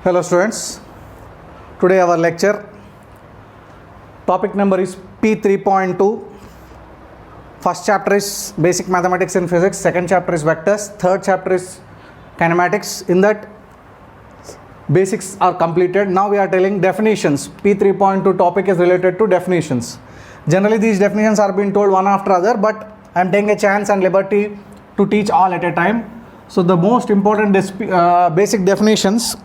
Hello students, today our lecture topic number is P3.2. First chapter is basic mathematics and physics, second chapter is vectors, third chapter is kinematics. In that basics are completed. Now we are telling definitions. P3.2 topic is related to definitions. Generally these definitions are being told one after other, but I am taking a chance and liberty to teach all at a time. So the most important basic definitions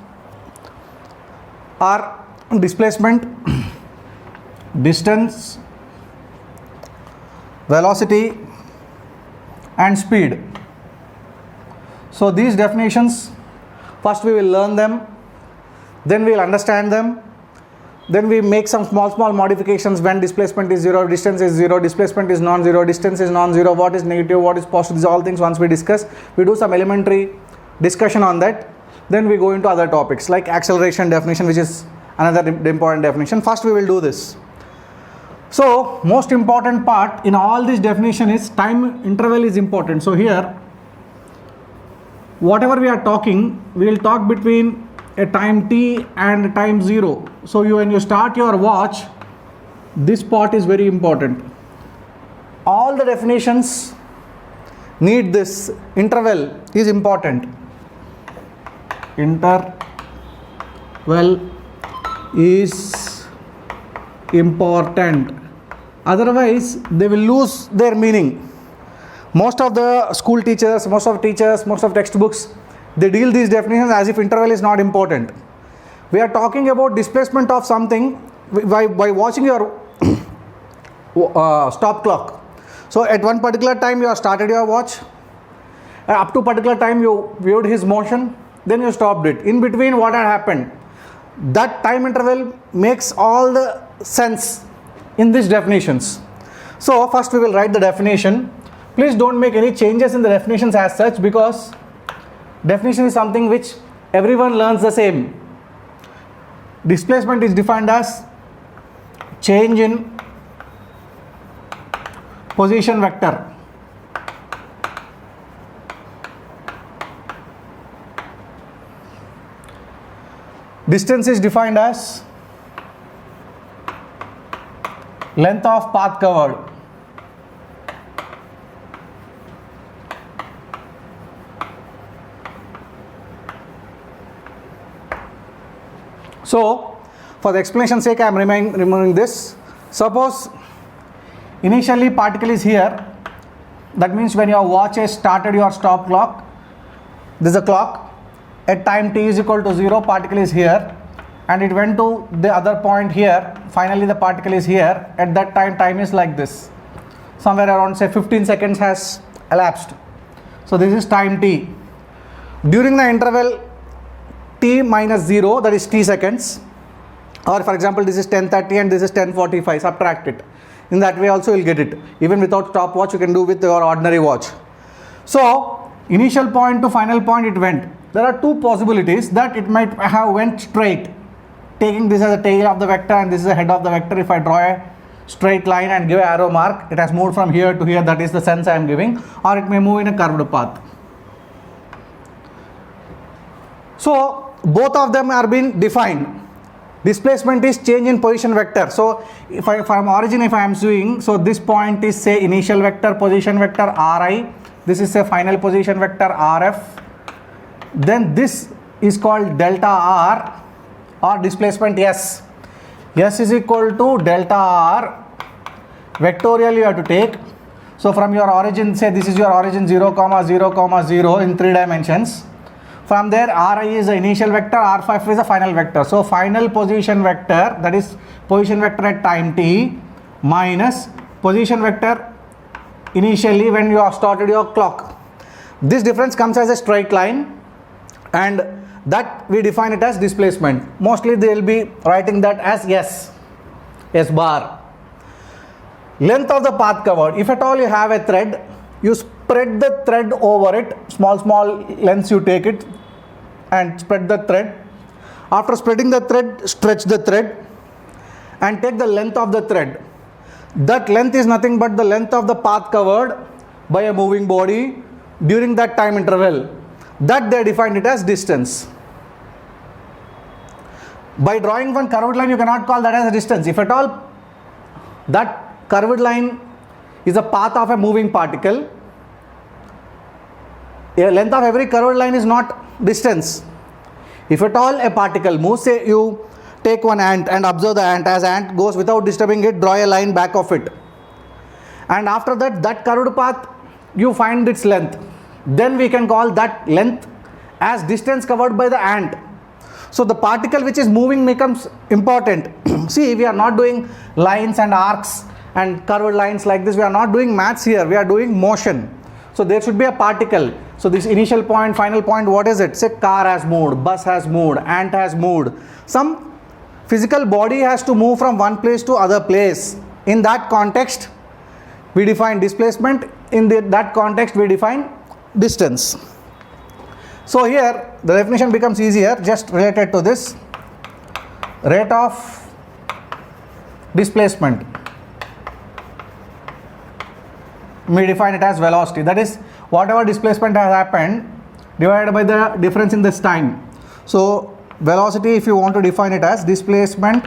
are displacement, distance, velocity and speed. So these definitions, first we will learn them, then we will understand them, then we make some small modifications when displacement is 0, distance is 0, displacement is non-zero, distance is non-zero, what is negative, what is positive, these all things once we discuss. We do some elementary discussion on that. Then we go into other topics like acceleration definition, which is another important definition. First we will do this. So most important part in all this definition is time interval is important. So here whatever we are talking, we will talk between a time t and time 0. So when you start your watch, this part is very important. All the definitions need this interval is important. Interval is important, otherwise they will lose their meaning. Most of the school teachers, most of textbooks, they deal these definitions as if interval is not important. We are talking about displacement of something by watching your stop clock. So at one particular time you have started your watch, up to particular time you viewed his motion, then you stopped it. In between what had happened? That time interval makes all the sense in these definitions. So first we will write the definition. Please don't make any changes in the definitions as such, because definition is something which everyone learns the same. Displacement is defined as change in position vector. Distance is defined as length of path covered. So for the explanation sake I am removing this. Suppose initially particle is here, that means when your watch has started your stop clock, this is a clock. At time t is equal to 0, particle is here and it went to the other point here. Finally the particle is here. At that time is like this. Somewhere around say 15 seconds has elapsed. So this is time t. During the interval t minus 0, that is t seconds, or for example this is 10:30 and this is 10:45, subtract it. In that way also you will get it. Even without stopwatch you can do with your ordinary watch. So initial point to final point it went. There are two possibilities, that it might have went straight, taking this as a tail of the vector and this is the head of the vector. If I draw a straight line and give an arrow mark, it has moved from here to here, that is the sense I am giving, or it may move in a curved path. So both of them are being defined. Displacement is change in position vector. So from origin if I am seeing, so this point is say initial vector, position vector Ri, this is a final position vector Rf, then this is called delta r or displacement S. S is equal to delta r, vectorial you have to take. So from your origin, say this is your origin 0, 0, 0 in 3 dimensions. From there Ri is the initial vector, R5 is the final vector. So final position vector, that is position vector at time t, minus position vector initially when you have started your clock. This difference comes as a straight line and that we define it as displacement. Mostly they will be writing that as S bar. Length of the path covered. If at all you have a thread, you spread the thread over it, small lengths you take it and spread the thread. After spreading the thread, stretch the thread and take the length of the thread. That length is nothing but the length of the path covered by a moving body during that time interval. That they defined it as distance. By drawing one curved line, you cannot call that as a distance. If at all that curved line is a path of a moving particle, a length of every curved line is not distance. If at all a particle moves, say you take one ant and observe the ant. As ant goes without disturbing it, draw a line back of it, and after that curved path you find its length, then we can call that length as distance covered by the ant. So the particle which is moving becomes important. See, we are not doing lines and arcs and curved lines like this. We are not doing maths here. We are doing motion. So there should be a particle. So this initial point, final point, what is it? Say car has moved, bus has moved, ant has moved. Some physical body has to move from one place to other place. In that context, we define displacement. In that context, we define distance. So here the definition becomes easier, just related to this. Rate of displacement, we define it as velocity. That is, whatever displacement has happened divided by the difference in this time. So velocity, if you want to define it as displacement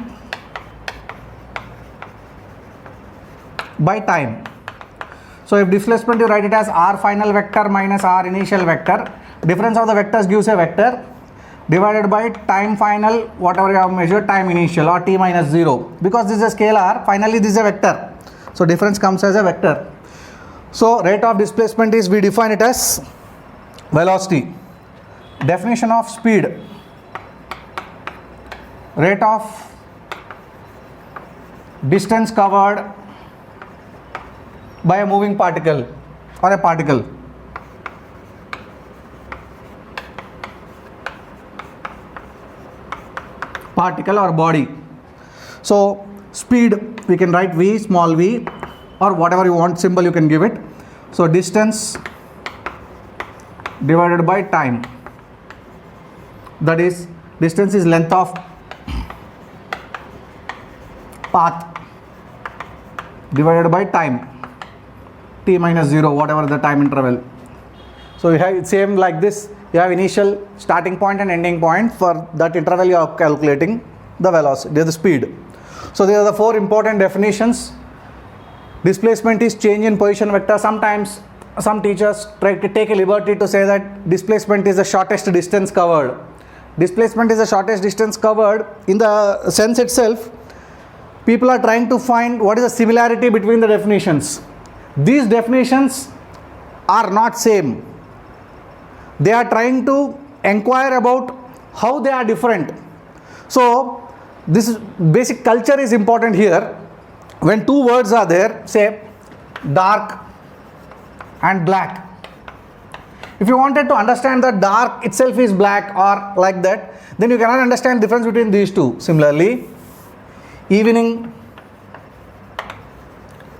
by time. So if displacement, you write it as r final vector minus r initial vector. Difference of the vectors gives a vector divided by time final, whatever you have measured, time initial, or t minus 0. Because this is a scalar, finally this is a vector. So difference comes as a vector. So rate of displacement is, we define it as velocity. Definition of speed, rate of distance covered by a moving particle or a particle. Particle or body. So speed, we can write v, small v, or whatever you want symbol you can give it. So distance divided by time, that is, distance is length of path divided by time, t minus 0, whatever the time interval. So you have same like this. You have initial starting point and ending point. For that interval you are calculating the velocity, the speed. So these are the four important definitions. Displacement is change in position vector. Sometimes some teachers try to take a liberty to say that displacement is the shortest distance covered. Displacement is the shortest distance covered. In the sense itself, people are trying to find what is the similarity between the definitions. These definitions are not same. They are trying to inquire about how they are different. So this basic culture is important here. When two words are there, say dark and black, if you wanted to understand that dark itself is black or like that, then you cannot understand the difference between these two. Similarly, evening,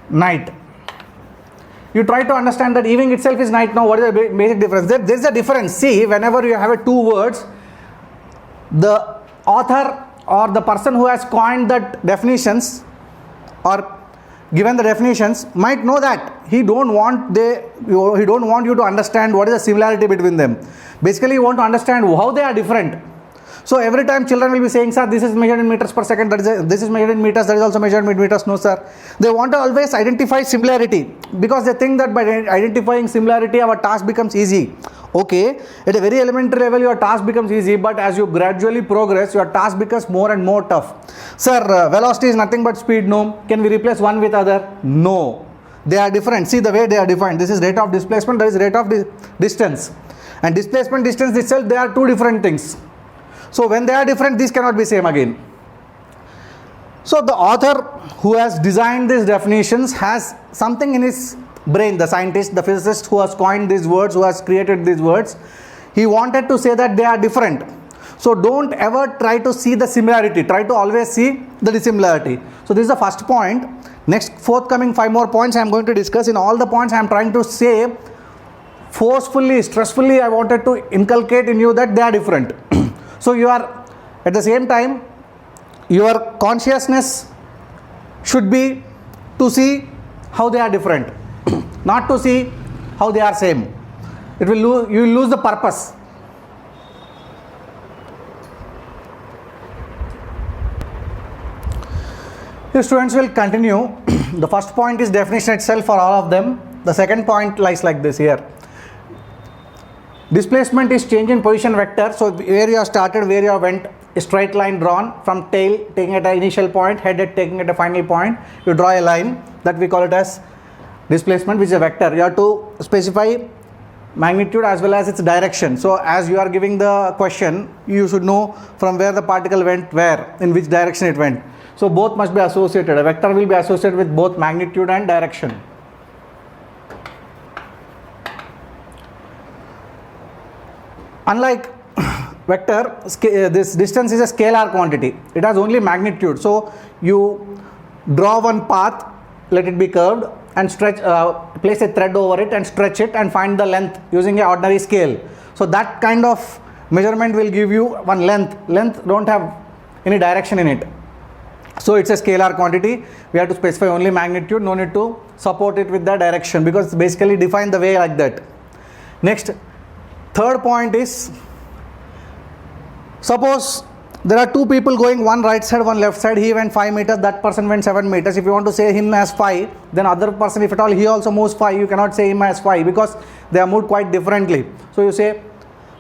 night, you try to understand that evening itself is night. Now what is the basic difference? There is a difference. See, whenever you have two words, the author or the person who has coined that definitions or given the definitions might know that he don't want you to understand what is the similarity between them. Basically, you want to understand how they are different. So every time children will be saying, sir, this is measured in meters per second, this is measured in meters, that is also measured in meters. No, sir. They want to always identify similarity because they think that by identifying similarity, our task becomes easy. Okay, at a very elementary level, your task becomes easy, but as you gradually progress, your task becomes more and more tough. Sir, velocity is nothing but speed. No. Can we replace one with other? No. They are different. See the way they are defined. This is rate of displacement, that is rate of distance. And displacement, distance itself, they are two different things. So when they are different, these cannot be same again. So the author who has designed these definitions has something in his brain, the scientist, the physicist who has coined these words, who has created these words. He wanted to say that they are different. So don't ever try to see the similarity. Try to always see the dissimilarity. So this is the first point. Next forthcoming 5 more points I am going to discuss. In all the points I am trying to say forcefully, stressfully, I wanted to inculcate in you that they are different. So you are, at the same time, your consciousness should be to see how they are different, not to see how they are same. You will lose the purpose. The students will continue. The first point is definition itself for all of them. The second point lies like this here. Displacement is change in position vector. So where you have started, where you have went, a straight line drawn from tail taking at an initial point, head at taking at a final point. You draw a line that we call it as displacement, which is a vector. You have to specify magnitude as well as its direction. So as you are giving the question, you should know from where the particle went, where, in which direction it went. So both must be associated. A vector will be associated with both magnitude and direction. Unlike vector, this distance is a scalar quantity. It has only magnitude. So you draw one path, let it be curved, and stretch, place a thread over it and stretch it and find the length using an ordinary scale. So that kind of measurement will give you one length. Length don't have any direction in it. So it's a scalar quantity. We have to specify only magnitude, no need to support it with the direction because it's basically defined the way like that. Next, third point is, suppose there are two people going, one right side, one left side. He went 5 meters, that person went 7 meters. If you want to say him as 5, then other person, if at all he also moves 5, you cannot say him as 5 because they are moved quite differently. So you say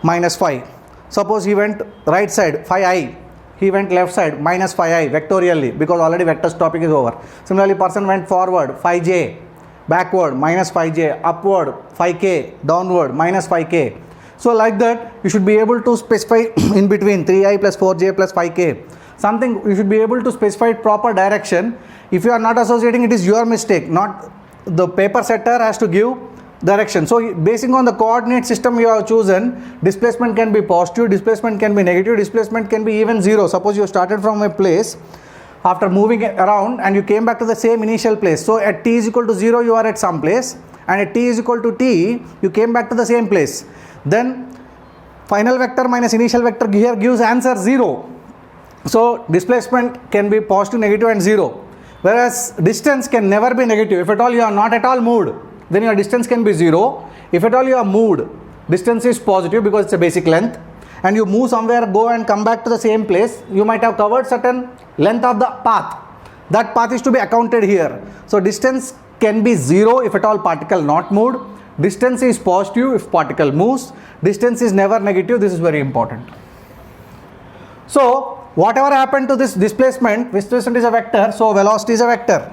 minus 5. Suppose he went right side 5i, he went left side minus 5i vectorially because already vector's topic is over. Similarly, person went forward 5j, backward minus 5j, upward 5k, downward minus 5k. So like that, you should be able to specify in between 3i plus 4j plus 5k. Something you should be able to specify proper direction. If you are not associating, it is your mistake, not the paper setter has to give direction. So basing on the coordinate system you have chosen, displacement can be positive, displacement can be negative, displacement can be even zero. Suppose you started from a place, after moving around and you came back to the same initial place. So at t is equal to 0 you are at some place, and at t is equal to t you came back to the same place. Then final vector minus initial vector here gives answer 0. So displacement can be positive, negative and 0. Whereas distance can never be negative. If at all you are not at all moved, then your distance can be 0. If at all you are moved, distance is positive because it's a basic length. And you move somewhere, go and come back to the same place, you might have covered certain length of the path. That path is to be accounted here. So distance can be 0 if at all particle not moved. Distance is positive if particle moves. Distance is never negative. This is very important. So whatever happened to this displacement is a vector. So velocity is a vector.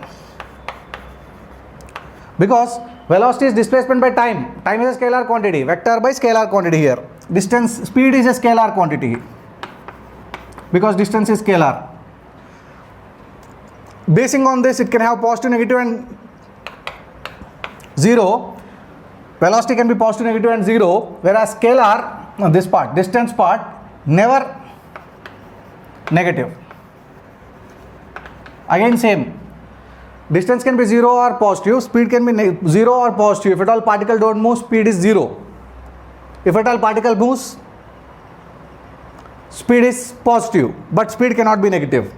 Because velocity is displacement by time. Time is a scalar quantity. Vector by scalar quantity here. Distance, speed is a scalar quantity. Because distance is scalar. Basing on this, it can have positive, negative and 0. Velocity can be positive, negative and 0. Whereas scalar, this part, distance part, never negative. Again same. Distance can be 0 or positive, speed can be 0 or positive. If at all particle don't move, speed is 0. If at all particle moves, speed is positive, but speed cannot be negative.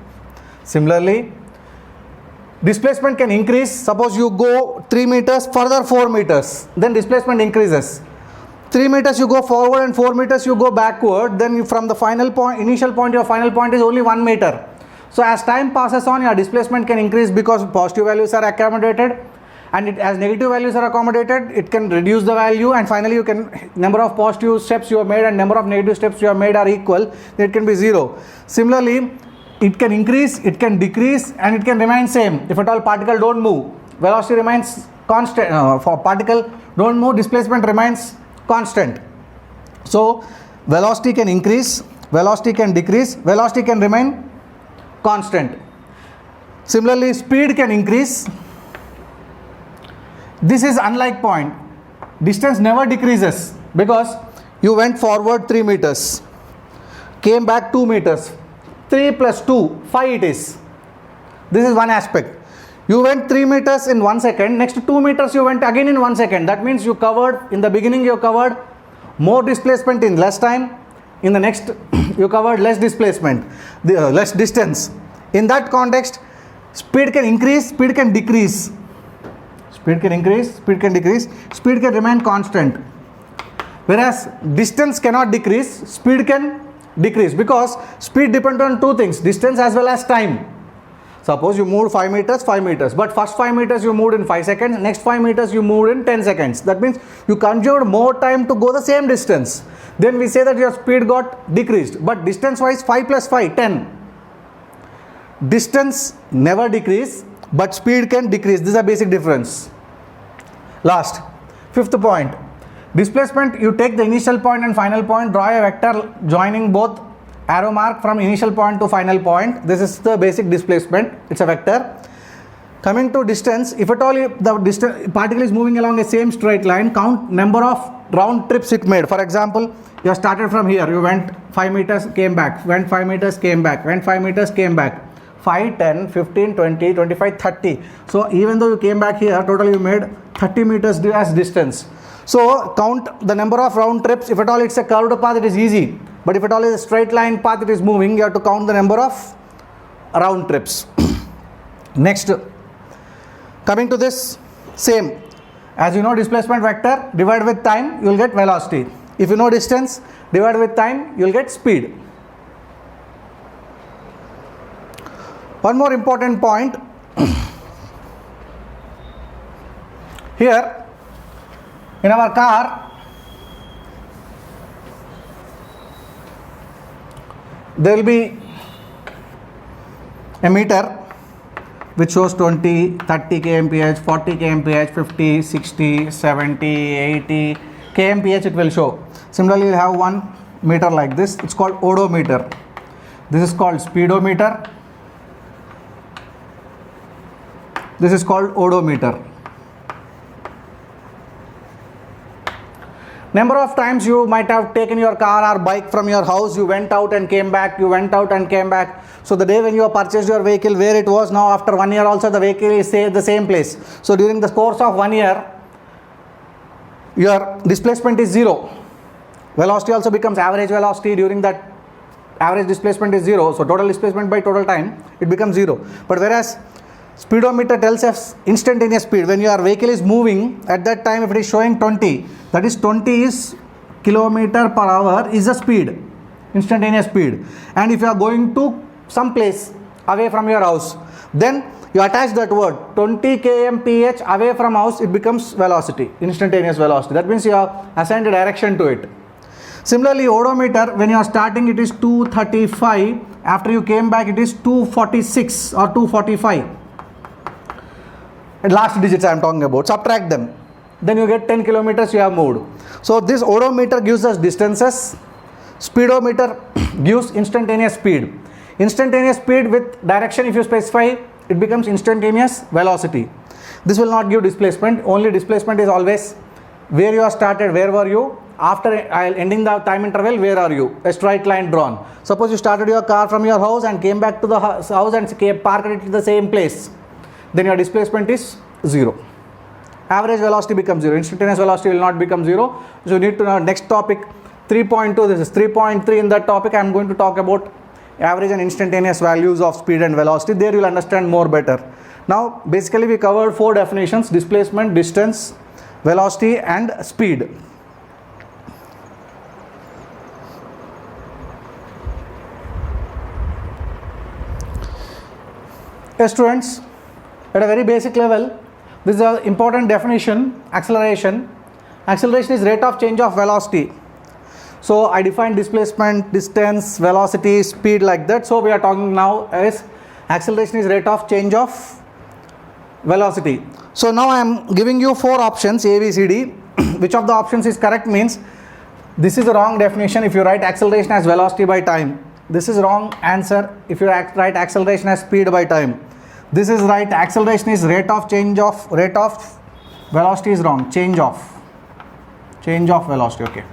Similarly, displacement can increase. Suppose you go 3 meters, further 4 meters, then displacement increases. 3 meters you go forward and 4 meters you go backward, then you, from the final point, initial point, your final point is only 1 meter. So as time passes on, your displacement can increase because positive values are accommodated, and as negative values are accommodated, it can reduce the value, and finally you can, number of positive steps you have made and number of negative steps you have made are equal, then it can be 0. Similarly, it can increase, it can decrease, and it can remain same. If at all particle don't move, velocity remains constant. For particle don't move, displacement remains constant. So velocity can increase, velocity can decrease, velocity can remain constant. Similarly, speed can increase. This is unlike point. Distance never decreases because you went forward 3 meters, came back 2 meters. 3 plus 2, 5 it is. This is one aspect. You went 3 meters in 1 second, next 2 meters you went again in 1 second. That means you covered, in the beginning you covered more displacement in less time. In the next you covered less displacement, less distance. In that context, speed can increase, speed can decrease. Speed can increase, speed can decrease, speed can remain constant. Whereas distance cannot decrease, speed can decrease because speed depends on two things, distance as well as time. Suppose you moved 5 meters, 5 meters, but first 5 meters you moved in 5 seconds, next 5 meters you moved in 10 seconds. That means you consumed more time to go the same distance. Then we say that your speed got decreased, but distance wise 5 plus 5, 10. Distance never decrease, but speed can decrease. This is a basic difference. Last, fifth point. Displacement, you take the initial point and final point, draw a vector joining both arrow mark from initial point to final point. This is the basic displacement. It's a vector. Coming to distance, if at all the particle is moving along the same straight line, count number of round trips it made. For example, you started from here, you went 5 meters, came back, went 5 meters, came back, went 5 meters, came back. 5, 10, 15, 20, 25, 30. So even though you came back here, totally you made 30 meters as distance. So count the number of round trips. If at all it's a curved path, it is easy. But if at all is a straight line path, it is moving, you have to count the number of round trips. Next, coming to this, same. As you know displacement vector, divide with time, you will get velocity. If you know distance, divide with time, you will get speed. One more important point. Here, in our car, there will be a meter which shows 20, 30 kmph, 40 kmph, 50, 60, 70, 80 kmph it will show. Similarly, you have one meter like this. It's called odometer. This is called speedometer. This is called odometer. Number of times you might have taken your car or bike from your house, you went out and came back, you went out and came back. So the day when you have purchased your vehicle, where it was, now after 1 year also the vehicle is the same place. So during the course of 1 year, your displacement is 0. Velocity also becomes average velocity. During that, average displacement is 0. So total displacement by total time, it becomes 0. But whereas speedometer tells us instantaneous speed. When your vehicle is moving, at that time if it is showing 20, that is 20 is kilometer per hour is the speed, instantaneous speed. And if you are going to some place away from your house, then you attach that word 20 kmph away from house, it becomes velocity, instantaneous velocity. That means you have assigned a direction to it. Similarly, odometer, when you are starting it is 235, after you came back it is 246 or 245. And last digits I am talking about, subtract them, then you get 10 kilometers you have moved. So this odometer gives us distances, speedometer gives instantaneous speed. Instantaneous speed with direction, if you specify, it becomes instantaneous velocity. This will not give displacement. Only displacement is always where you are started, where were you, after ending the time interval, where are you, a straight line drawn. Suppose you started your car from your house and came back to the house and parked it at the same place, then your displacement is 0. Average velocity becomes 0. Instantaneous velocity will not become 0. So you need to know next topic 3.2. This is 3.3. In that topic I am going to talk about average and instantaneous values of speed and velocity. There you will understand more better. Now basically we covered 4 definitions: displacement, distance, velocity and speed. Yes, students, at a very basic level, this is an important definition. Acceleration. Acceleration is rate of change of velocity. So I defined displacement, distance, velocity, speed like that. So we are talking now as acceleration is rate of change of velocity. So now I am giving you 4 options A, B, C, D. Which of the options is correct means this is a wrong definition if you write acceleration as velocity by time. This is wrong answer if you write acceleration as speed by time. This is right, acceleration is rate of velocity is wrong, change of velocity, okay.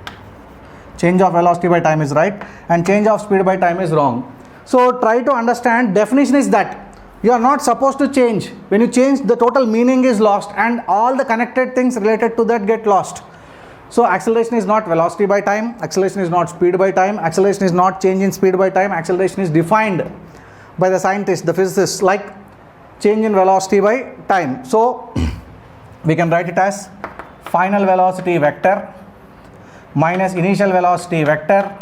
Change of velocity by time is right and change of speed by time is wrong. So try to understand, definition is that you are not supposed to change. When you change, the total meaning is lost and all the connected things related to that get lost. So acceleration is not velocity by time, acceleration is not speed by time, acceleration is not change in speed by time, acceleration is defined by the scientists, the physicists, like change in velocity by time. So we can write it as final velocity vector minus initial velocity vector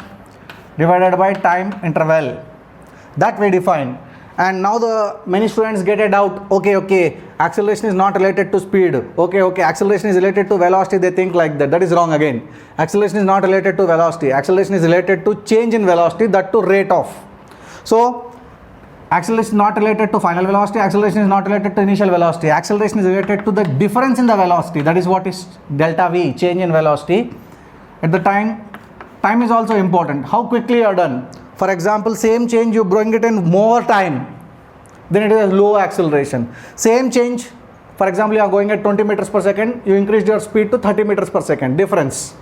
divided by time interval. That we define. And now the many students get a doubt, okay, acceleration is not related to speed, okay, acceleration is related to velocity, they think like that. That is wrong again. Acceleration is not related to velocity, acceleration is related to change in velocity, that to rate of. So acceleration is not related to final velocity, acceleration is not related to initial velocity, acceleration is related to the difference in the velocity, that is what is delta V, change in velocity. At the time is also important, how quickly you are done. For example, same change you bring it in more time, then it is a low acceleration. Same change, for example, you are going at 20 meters per second, you increased your speed to 30 meters per second, difference.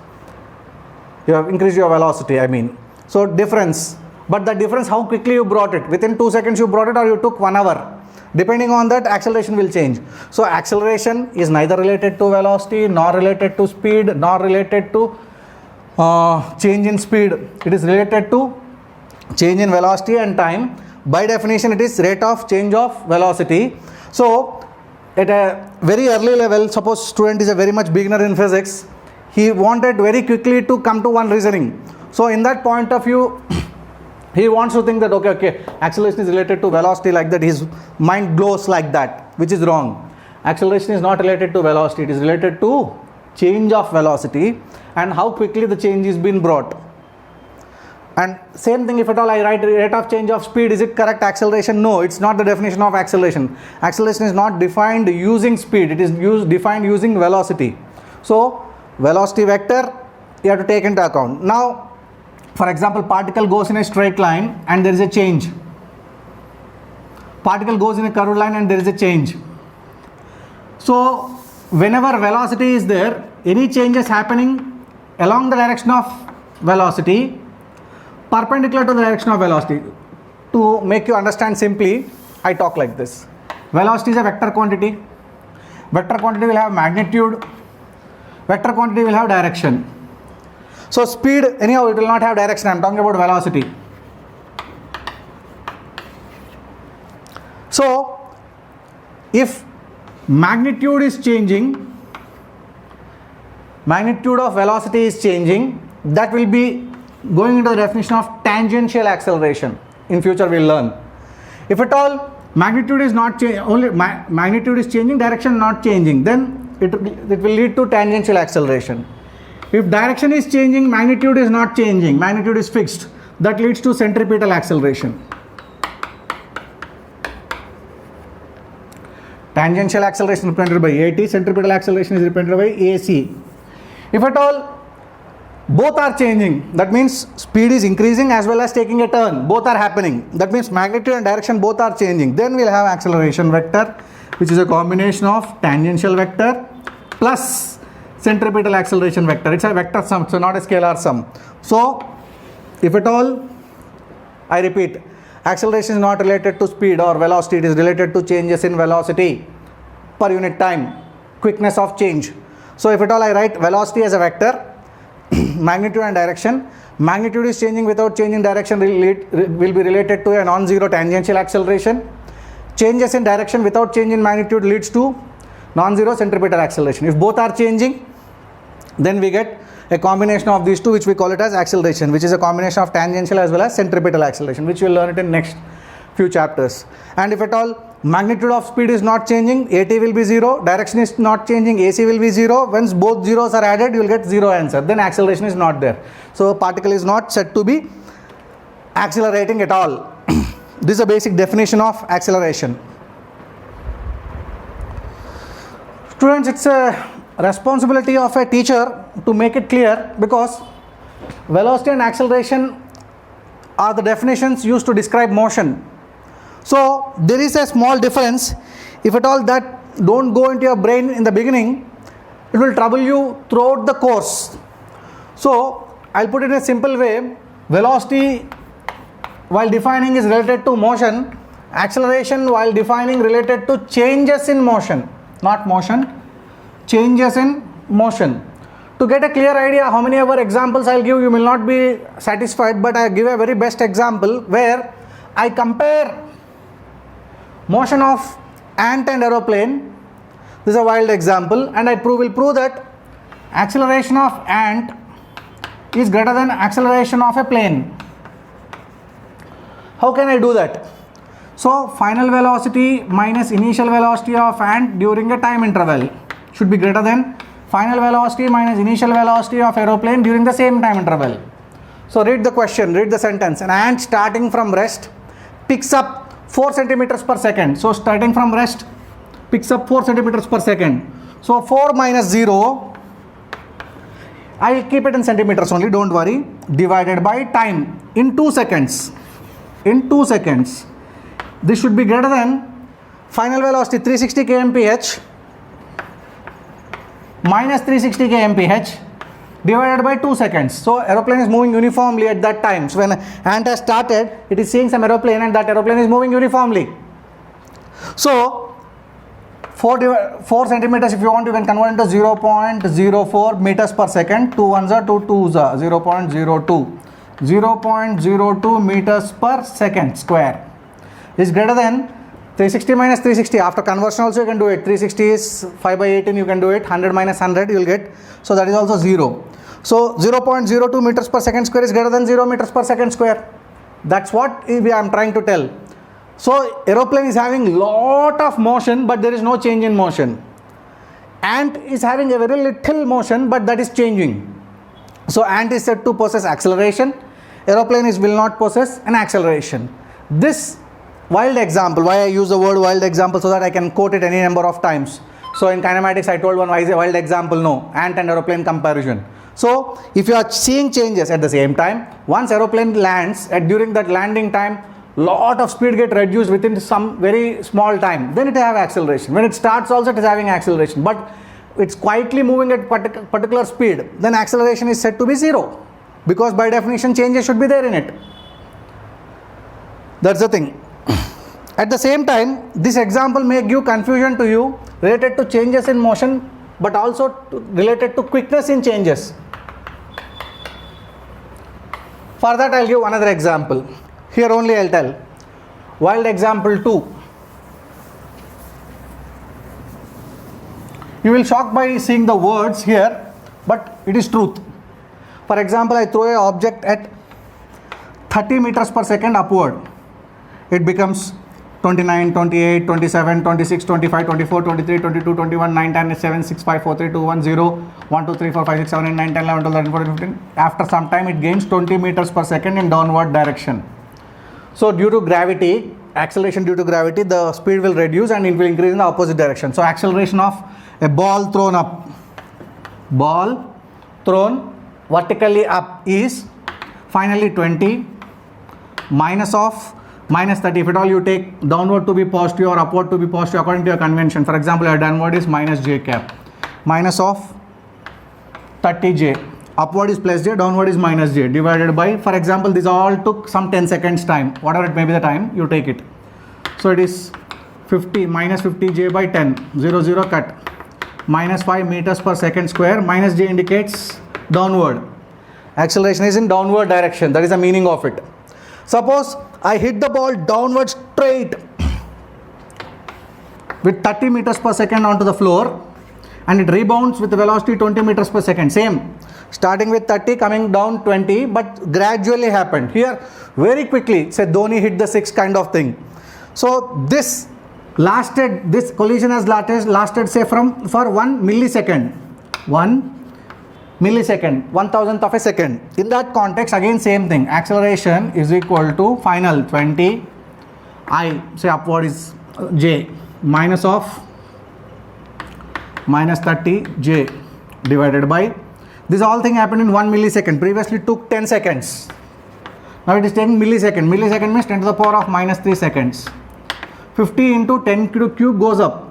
You have increased your velocity, I mean. So difference, but the difference how quickly you brought it, within 2 seconds you brought it or you took 1 hour. Depending on that, acceleration will change. So acceleration is neither related to velocity, nor related to speed, nor related to change in speed. It is related to change in velocity and time. By definition, it is rate of change of velocity. So at a very early level, suppose student is a very much beginner in physics, he wanted very quickly to come to one reasoning. So in that point of view, he wants to think that okay, acceleration is related to velocity, like that, his mind blows like that, which is wrong. Acceleration is not related to velocity, it is related to change of velocity and how quickly the change is being brought. And same thing, if at all I write rate of change of speed, is it correct acceleration? No, it's not the definition of acceleration. Acceleration is not defined using speed, it is defined using velocity. So velocity vector you have to take into account. Now for example, particle goes in a straight line and there is a change. Particle goes in a curved line and there is a change. So whenever velocity is there, any changes happening along the direction of velocity perpendicular to the direction of velocity. To make you understand simply, I talk like this. Velocity is a vector quantity. Vector quantity will have magnitude. Vector quantity will have direction. So speed, anyhow, it will not have direction. I am talking about velocity. So if magnitude is changing, magnitude of velocity is changing, that will be going into the definition of tangential acceleration. In future we will learn. If at all magnitude is not changing, only magnitude is changing, direction not changing, then it will lead to tangential acceleration. If direction is changing, magnitude is not changing, magnitude is fixed, that leads to centripetal acceleration. Tangential acceleration is represented by AT, centripetal acceleration is represented by AC. If at all both are changing, that means speed is increasing as well as taking a turn, both are happening, that means magnitude and direction both are changing, then we will have acceleration vector, which is a combination of tangential vector plus centripetal acceleration vector. It's a vector sum, so not a scalar sum. So if at all, I repeat, acceleration is not related to speed or velocity, it is related to changes in velocity per unit time, quickness of change. So if at all I write velocity as a vector, magnitude and direction, magnitude is changing without changing direction will be related to a non-zero tangential acceleration. Changes in direction without change in magnitude leads to non-zero centripetal acceleration. If both are changing, then we get a combination of these two, which we call it as acceleration, which is a combination of tangential as well as centripetal acceleration, which we will learn it in next few chapters. And if at all magnitude of speed is not changing, AT will be 0, direction is not changing, AC will be 0. Once both zeros are added, you will get 0 answer, then acceleration is not there. So particle is not said to be accelerating at all. This is a basic definition of acceleration. Students, it's a responsibility of a teacher to make it clear, because velocity and acceleration are the definitions used to describe motion. So there is a small difference. If at all that don't go into your brain in the beginning, it will trouble you throughout the course. So I'll put it in a simple way. Velocity while defining is related to motion. Acceleration while defining related to changes in motion, not motion, changes in motion. To get a clear idea how many ever examples I'll give, you will not be satisfied, but I give a very best example where I compare motion of ant and aeroplane. This is a wild example, and I will prove that acceleration of ant is greater than acceleration of a plane. How can I do that? So final velocity minus initial velocity of ant during a time interval should be greater than final velocity minus initial velocity of aeroplane during the same time interval. So read the question, read the sentence. An ant starting from rest picks up 4 centimeters per second. So starting from rest picks up 4 centimeters per second. So 4 minus 0, I'll keep it in centimeters only, don't worry, divided by time in 2 seconds. In 2 seconds. This should be greater than final velocity 360 kmph minus 360 kmph divided by 2 seconds. So aeroplane is moving uniformly at that time. So when ant has started, it is seeing some aeroplane and that aeroplane is moving uniformly. So 4 centimeters, if you want, you can convert into 0.04 meters per second. 2 ones are 2 twos are 0.02. 0.02 meters per second square is greater than 360 minus 360. After conversion also you can do it. 360 is 5 by 18, you can do it. 100 minus 100 you will get. So that is also 0. So 0.02 meters per second square is greater than 0 meters per second square. That's what I am trying to tell. So aeroplane is having lot of motion, but there is no change in motion. Ant is having a very little motion, but that is changing. So ant is said to possess acceleration. Aeroplane will not possess an acceleration. This wild example, why I use the word wild example, so that I can quote it any number of times. So in kinematics I told one wild example, no, ant and aeroplane comparison. So if you are seeing changes at the same time, once aeroplane lands, during that landing time, lot of speed get reduced within some very small time, then it have acceleration. When it starts also it is having acceleration, but it's quietly moving at particular speed, then acceleration is said to be 0, because by definition changes should be there in it. That's the thing. At the same time, this example may give confusion to you related to changes in motion, but also related to quickness in changes. For that I'll give another example. Here only I'll tell. Wild example 2. You will shock by seeing the words here, but it is truth. For example, I throw an object at 30 meters per second upward. It becomes 29, 28, 27, 26, 25, 24, 23, 22, 21, 9, 10, 7, 6, 5, 4, 3, 2, 1, 0, 1, 2, 3, 4, 5, 6, 7, 8, 9, 10, 11, 12, 13, 14, 15. After some time, it gains 20 meters per second in downward direction. So due to gravity, acceleration due to gravity, the speed will reduce and it will increase in the opposite direction. So acceleration of a ball thrown up, ball thrown vertically up is finally 20 minus of minus 30. If at all you take downward to be positive or upward to be positive according to your convention. For example, your downward is minus j cap, minus of 30j. Upward is plus j, downward is minus j, divided by, for example, this all took some 10 seconds time, whatever it may be the time, you take it. So it is 50 minus 50j by 10, 0, 0 cut, minus 5 meters per second square, minus j indicates downward. Acceleration is in downward direction, that is the meaning of it. Suppose I hit the ball downward straight with 30 meters per second onto the floor and it rebounds with the velocity 20 meters per second, same. Starting with 30, coming down 20, but gradually happened. Here, very quickly, say Dhoni hit the 6 kind of thing. So this collision has lasted say for 1 millisecond. 1 millisecond, 1,000th of a second. In that context, again same thing. Acceleration is equal to final 20 I, say upward is j, minus of minus 30 j divided by. This all thing happened in 1 millisecond. Previously took 10 seconds. Now it is 10 millisecond. Millisecond means 10 to the power of minus 3 seconds. 50 into 10 cube goes up.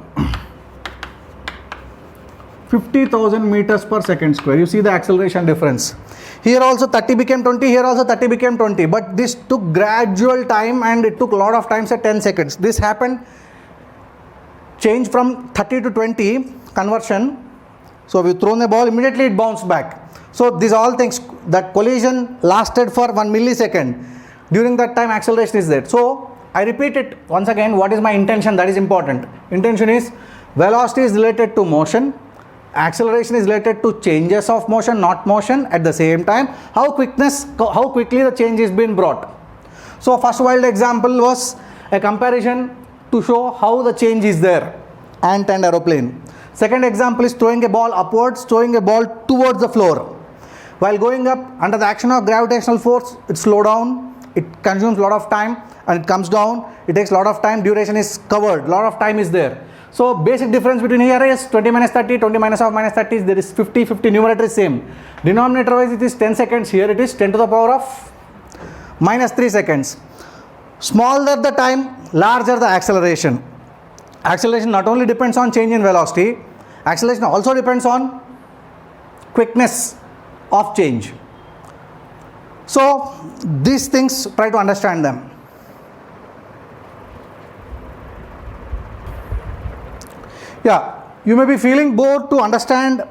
50,000 meters per second square. You see the acceleration difference. Here also 30 became 20. Here also 30 became 20. But this took gradual time and it took a lot of times at 10 seconds. This happened. Change from 30 to 20 conversion. So we thrown a ball, immediately it bounced back. So these all things, that collision lasted for 1 millisecond. During that time acceleration is there. So I repeat it once again, what is my intention? That is important. Intention is velocity is related to motion. Acceleration is related to changes of motion, not motion. At the same time, how quickly the change is being brought. So first wild example was a comparison to show how the change is there. Ant and aeroplane. Second example is throwing a ball upwards, throwing a ball towards the floor. While going up under the action of gravitational force, it slows down, it consumes a lot of time, and it comes down, it takes a lot of time, duration is covered, lot of time is there. So basic difference between here is 20 minus 30, 20 minus of minus 30, there is 50, 50, numerator is same. Denominator wise it is 10 seconds, here it is 10 to the power of minus 3 seconds. Smaller the time, larger the acceleration. Acceleration not only depends on change in velocity, acceleration also depends on quickness of change. So these things, try to understand them. Yeah, you may be feeling bored to understand.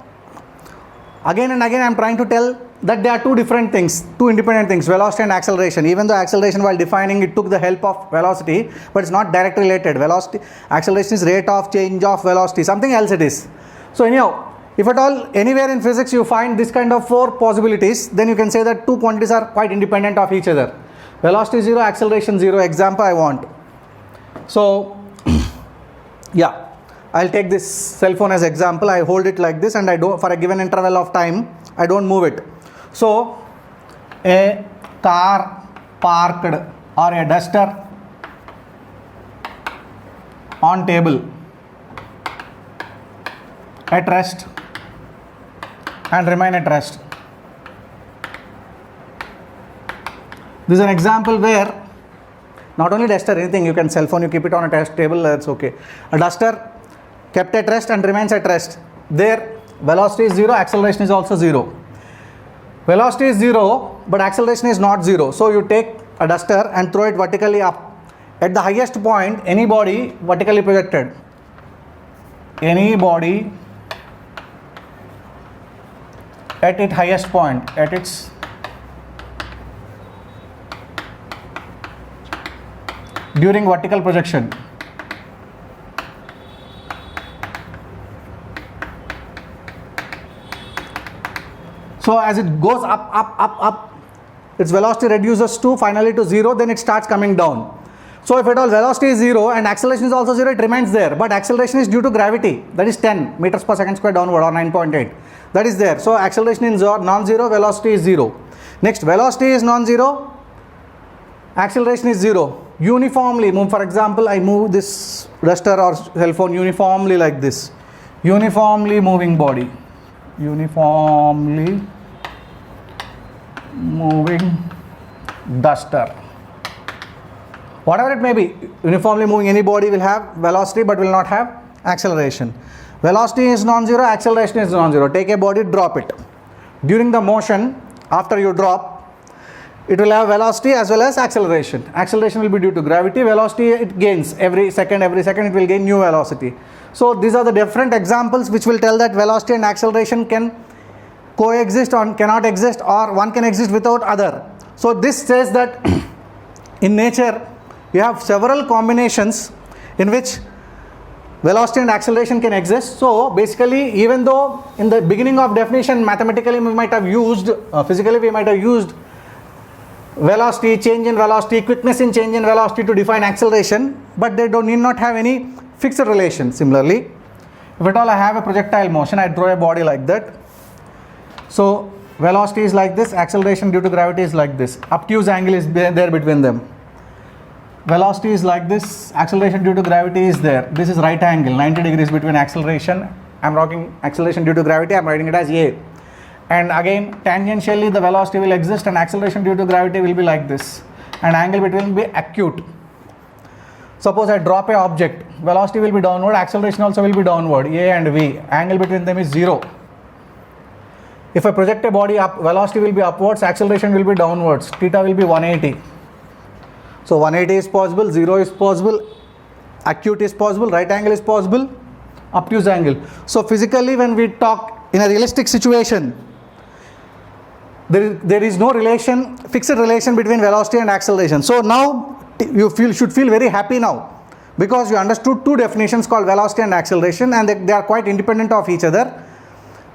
Again and again I am trying to tell that there are two different things, two independent things, velocity and acceleration. Even though acceleration, while defining it, took the help of velocity, but it's not directly related. Velocity, acceleration is rate of change of velocity, something else it is. So anyhow, if at all anywhere in physics you find this kind of four possibilities, then you can say that two quantities are quite independent of each other. Velocity 0, acceleration 0, example I want. So yeah, I'll take this cell phone as example. I hold it like this and I do, for a given interval of time, I don't move it. So a car parked or a duster on table at rest and remain at rest. This is an example where not only duster, anything, you can cell phone, you keep it on a test table, that's okay. A duster kept at rest and remains at rest. There velocity is 0, acceleration is also 0. Velocity is 0, but acceleration is not 0. So you take a duster and throw it vertically up. At the highest point, any body vertically projected. Any body at its highest point, at its during vertical projection. So as it goes up, its velocity reduces to finally to 0, then it starts coming down. So if at all velocity is 0 and acceleration is also 0, it remains there. But acceleration is due to gravity, that is 10 meters per second square downward or 9.8. That is there. So acceleration is non-zero, velocity is 0. Next, velocity is non-zero, acceleration is 0. Uniformly move, for example, I move this duster or cell phone uniformly like this. Uniformly moving body. Uniformly moving duster. Whatever it may be, uniformly moving any body will have velocity but will not have acceleration. Velocity is non-zero, acceleration is non-zero. Take a body, drop it. During the motion, after you drop, it will have velocity as well as acceleration. Acceleration will be due to gravity. Velocity, it gains every second it will gain new velocity. So these are the different examples which will tell that velocity and acceleration can coexist or cannot exist, or one can exist without other. So this says that in nature you have several combinations in which velocity and acceleration can exist. So basically, even though in the beginning of definition mathematically we might have used, physically we might have used velocity, change in velocity, quickness in change in velocity to define acceleration, but they need not have any fixed relation. Similarly, if at all I have a projectile motion, I draw a body like that. So velocity is like this, acceleration due to gravity is like this. Obtuse angle is there between them. Velocity is like this, acceleration due to gravity is there. This is right angle, 90 degrees between acceleration. I am writing acceleration due to gravity, I am writing it as A. And again, tangentially the velocity will exist and acceleration due to gravity will be like this. And angle between will be acute. Suppose I drop a object, velocity will be downward, acceleration also will be downward, A and V. Angle between them is 0. If I project a body up, velocity will be upwards, acceleration will be downwards, theta will be 180. So 180 is possible, 0 is possible, acute is possible, right angle is possible, obtuse angle. So physically when we talk in a realistic situation, there is no relation, fixed relation between velocity and acceleration. So now you should feel very happy now, because you understood two definitions called velocity and acceleration, and they are quite independent of each other,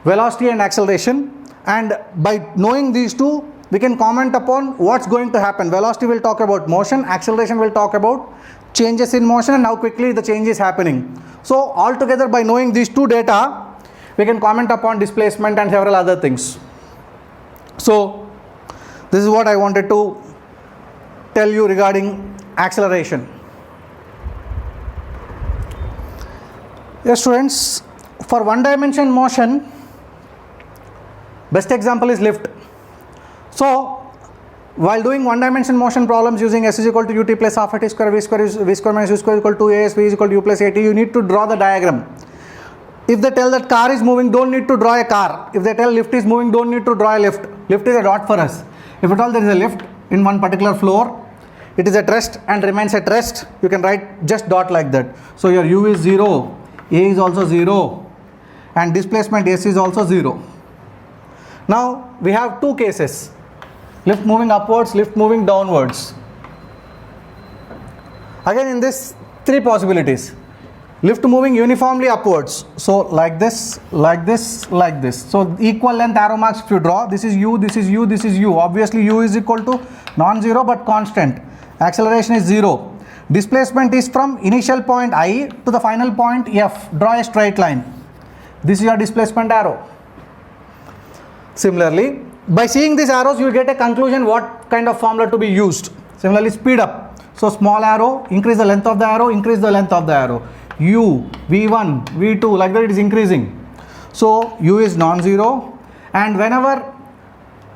velocity and acceleration. And by knowing these two, we can comment upon what's going to happen. Velocity will talk about motion, acceleration will talk about changes in motion and how quickly the change is happening. So altogether, by knowing these two data, we can comment upon displacement and several other things. So this is what I wanted to tell you regarding acceleration. Yes, students, for one dimension motion, best example is lift. So while doing one dimension motion problems using S is equal to ut plus half a t square, v square minus u square equal to as, v is equal to u plus at, you need to draw the diagram. If they tell that car is moving, don't need to draw a car. If they tell lift is moving, don't need to draw a lift. Lift is a dot for us. If at all there is a lift in one particular floor, it is at rest and remains at rest, you can write just dot like that. So your u is 0, a is also 0, and displacement s is also 0. Now we have two cases, lift moving upwards, lift moving downwards. Again, in this, three possibilities. Lift moving uniformly upwards, so like this, like this, like this. So equal length arrow marks if you draw, this is u, this is u, this is u. Obviously u is equal to non-zero but constant. Acceleration is 0. Displacement is from initial point I to the final point F. Draw a straight line. This is your displacement arrow. Similarly, by seeing these arrows, you will get a conclusion what kind of formula to be used. Similarly, speed up. So small arrow, increase the length of the arrow, increase the length of the arrow. U, V1, V2, like that it is increasing. So U is non-zero, and whenever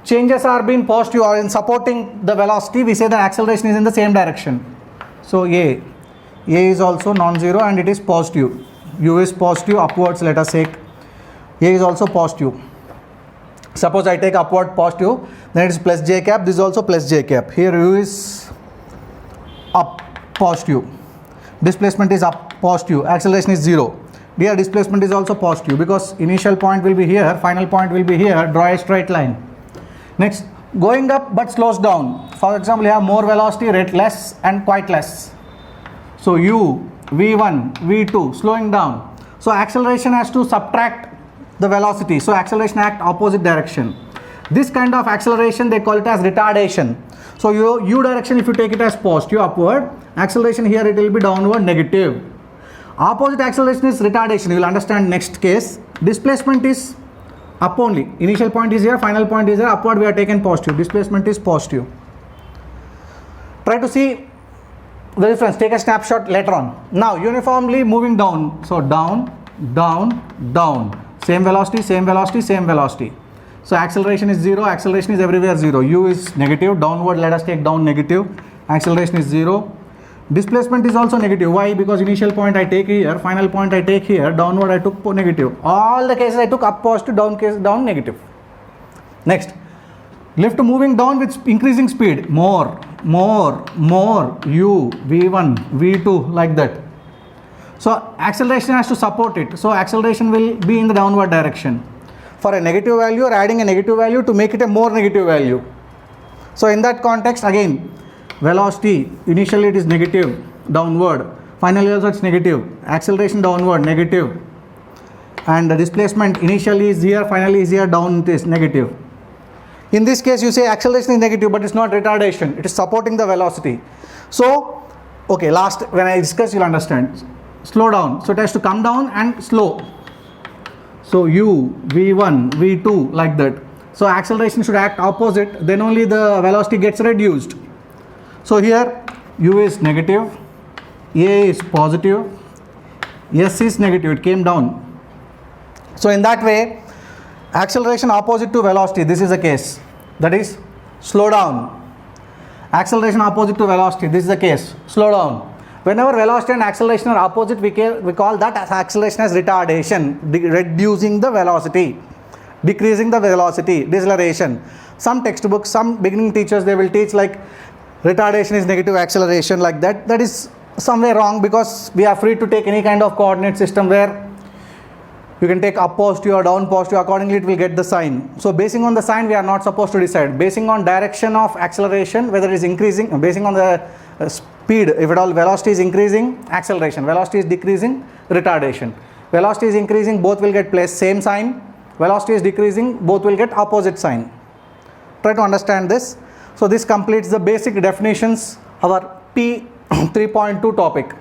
changes are being positive or in supporting the velocity, we say the acceleration is in the same direction. So A is also non-zero and it is positive. U is positive upwards, let us take. A is also positive. Suppose I take upward positive, then it is plus j cap, this is also plus j cap. Here U is up positive. Displacement is up positive, acceleration is 0. Here displacement is also positive because initial point will be here, final point will be here. Draw a straight line. Next, going up but slows down. For example, you have more velocity, rate less and quite less. So U, V1, V2, slowing down. So acceleration has to subtract the velocity. So acceleration act opposite direction. This kind of acceleration they call it as retardation. So u direction, if you take it as positive upward, acceleration here it will be downward negative. Opposite acceleration is retardation. You will understand next case. Displacement is up only. Initial point is here, final point is here. Upward we are taken positive. Displacement is positive. Try to see the difference. Take a snapshot later on. Now uniformly moving down. So down, down, down. Same velocity, same velocity, same velocity. So acceleration is 0, acceleration is everywhere 0. U is negative, downward let us take down negative. Acceleration is 0. Displacement is also negative. Why? Because initial point I take here, final point I take here, downward I took negative. All the cases I took up positive, down case down negative. Next, lift moving down with increasing speed. More, more, more. U, V1, V2 like that. So acceleration has to support it. So acceleration will be in the downward direction. For a negative value, or adding a negative value to make it a more negative value. So in that context, again, velocity, initially it is negative, downward. Finally also it's negative. Acceleration downward, negative. And the displacement initially is here, finally is here, down it is negative. In this case, you say acceleration is negative, but it's not retardation. It is supporting the velocity. So, okay, last, when I discuss, you'll understand. Slow down. So it has to come down and slow. So U, V1, V2 like that. So acceleration should act opposite, then only the velocity gets reduced. So here U is negative, A is positive, S is negative, it came down. So in that way, acceleration opposite to velocity, this is the case. That is slow down. Acceleration opposite to velocity, this is the case. Slow down. Whenever velocity and acceleration are opposite, we call that as acceleration as retardation, reducing the velocity, decreasing the velocity, deceleration. Some textbooks, some beginning teachers, they will teach like retardation is negative acceleration like that. That is somewhere wrong because we are free to take any kind of coordinate system where you can take up positive or down positive, accordingly it will get the sign. So basing on the sign, we are not supposed to decide. Basing on direction of acceleration, whether it is increasing, basing on the speed, if at all velocity is increasing, acceleration, velocity is decreasing, retardation. Velocity is increasing, both will get placed same sign. Velocity is decreasing, both will get opposite sign. Try to understand this. So this completes the basic definitions, our P 3.2 topic.